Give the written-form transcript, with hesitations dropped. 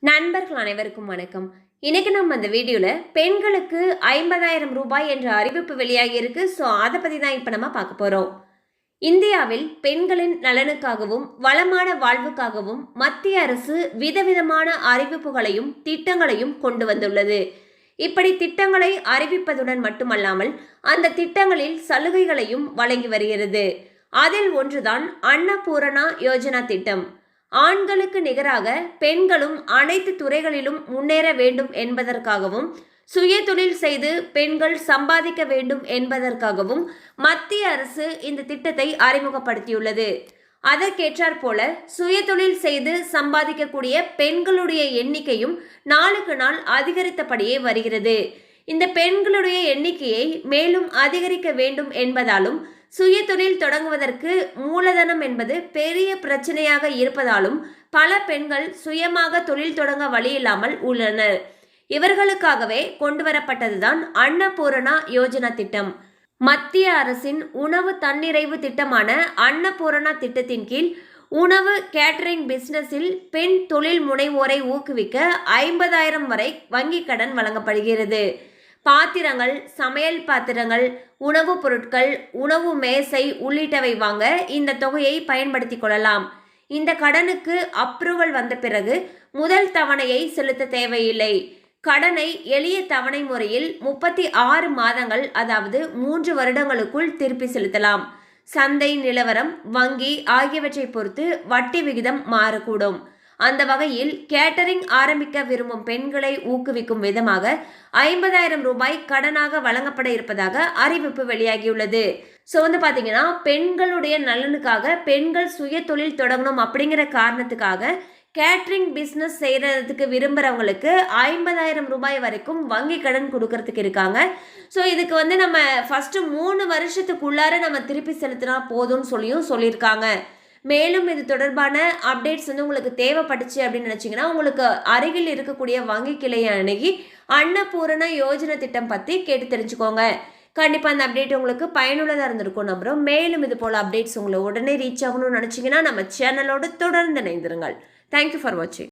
நண்பர்கள் அனைவருக்கும் வணக்கம். இன்னைக்கு நம்ம அந்த வீடியோல பெண்களுக்கு 50,000 ரூபாய் என்ற அறிவிப்பு வெளியாகி இருக்கு. அதை பத்தி தான் இப்ப நம்ம பார்க்க போறோம். இந்தியாவில் பெண்களின் நலனுக்காகவும் வளமான வாழ்வுக்காகவும் மத்திய அரசு விதவிதமான அறிவிப்புகளையும் திட்டங்களையும் கொண்டு வந்துள்ளது. இப்படி திட்டங்களை அறிவிப்பதுடன் மட்டுமல்லாமல் அந்த திட்டங்களில் சலுகைகளையும் வழங்கி வருகிறது. அதில் ஒன்றுதான் அன்னபூரணா யோஜனா திட்டம். ஆண்களுக்கு நிகராக பெண்களும் அனைத்து துறைகளிலும் முன்னேற வேண்டும் என்பதற்காகவும் சுய தொழில் செய்து பெண்கள் சம்பாதிக்க வேண்டும் என்பதற்காகவும் மத்திய அரசு இந்த திட்டத்தை அறிமுகப்படுத்தியுள்ளது. அதற்கேற்றாற் போல சுய தொழில் செய்து சம்பாதிக்கக்கூடிய பெண்களுடைய எண்ணிக்கையும் நாளுக்கு நாள் அதிகரித்தபடியே வருகிறது. இந்த பெண்களுடைய எண்ணிக்கையை மேலும் அதிகரிக்க வேண்டும் என்பதாலும் சுய தொழில் தொடங்குவதற்கு மூலதனம் என்பது பெரிய பிரச்சனையாக இருப்பதாலும் பல பெண்கள் சுயமாக தொழில் தொடங்க வழியில்லாமல் உள்ளனர். இவர்களுக்காகவே கொண்டு வரப்பட்டதுதான் அன்னபூரணா யோஜனா திட்டம். மத்திய அரசின் உணவு தன்னிறைவு திட்டமான அன்னபூரணா திட்டத்தின் கீழ் உணவு கேட்டரிங் பிசினஸில் பெண் தொழில் முனைவோரை ஊக்குவிக்க 50,000 வரை வங்கிக் கடன் வழங்கப்படுகிறது. பாத்திரங்கள், சமையல் பாத்திரங்கள், உணவுப் பொருட்கள், உணவு மேசை உள்ளிட்டவை வாங்க இந்த தொகையை பயன்படுத்திக் கொள்ளலாம். இந்த கடனுக்கு அப்ரூவல் வந்த பிறகு முதல் தவணையை செலுத்த தேவையில்லை. கடனை எளிய தவணை முறையில் 36 மாதங்கள், அதாவது 3 வருடங்களுக்குள் திருப்பி செலுத்தலாம். சந்தை நிலவரம், வங்கி ஆகியவற்றை பொறுத்து வட்டி விகிதம் மாறக்கூடும். அந்த வகையில் கேட்டரிங் ஆரம்பிக்க விரும்பும் பெண்களை ஊக்குவிக்கும் விதமாக 50,000 ரூபாய் கடனாக வழங்கப்பட இருப்பதாக அறிவிப்பு வெளியாகியுள்ளது. ஸோ பார்த்தீங்கன்னா பெண்களுடைய நலனுக்காக பெண்கள் சுய தொழில் தொடங்கணும் அப்படிங்கிற காரணத்துக்காக கேட்டரிங் பிஸ்னஸ் செய்கிறதுக்கு விரும்புகிறவங்களுக்கு 50,000 ரூபாய் வரைக்கும் வங்கி கடன் கொடுக்கறதுக்கு இருக்காங்க. ஸோ இதுக்கு நம்ம ஃபஸ்ட்டு 3 வருஷத்துக்குள்ளார நம்ம திருப்பி செலுத்தினா போதும்னு சொல்லியிருக்காங்க. மேலும் இது தொடர்பான அப்டேட்ஸ் உங்களுக்கு தேவைப்பட்டுச்சு அப்படின்னு நினச்சிங்கன்னா உங்களுக்கு அருகில் இருக்கக்கூடிய வங்கி கிளையை அணுகி அன்னபூரண யோஜனை திட்டம் பற்றி கேட்டு தெரிஞ்சுக்கோங்க. கண்டிப்பாக அந்த அப்டேட் உங்களுக்கு பயனுள்ளதாக இருந்திருக்கும் நம்புகிறோம். மேலும் இது போல் அப்டேட்ஸ் உங்களை உடனே ரீச் ஆகணும்னு நினச்சிங்கன்னா நம்ம சேனலோடு தொடர்ந்து இணைந்திருங்கள். தேங்க்யூ ஃபார் வாட்சிங்.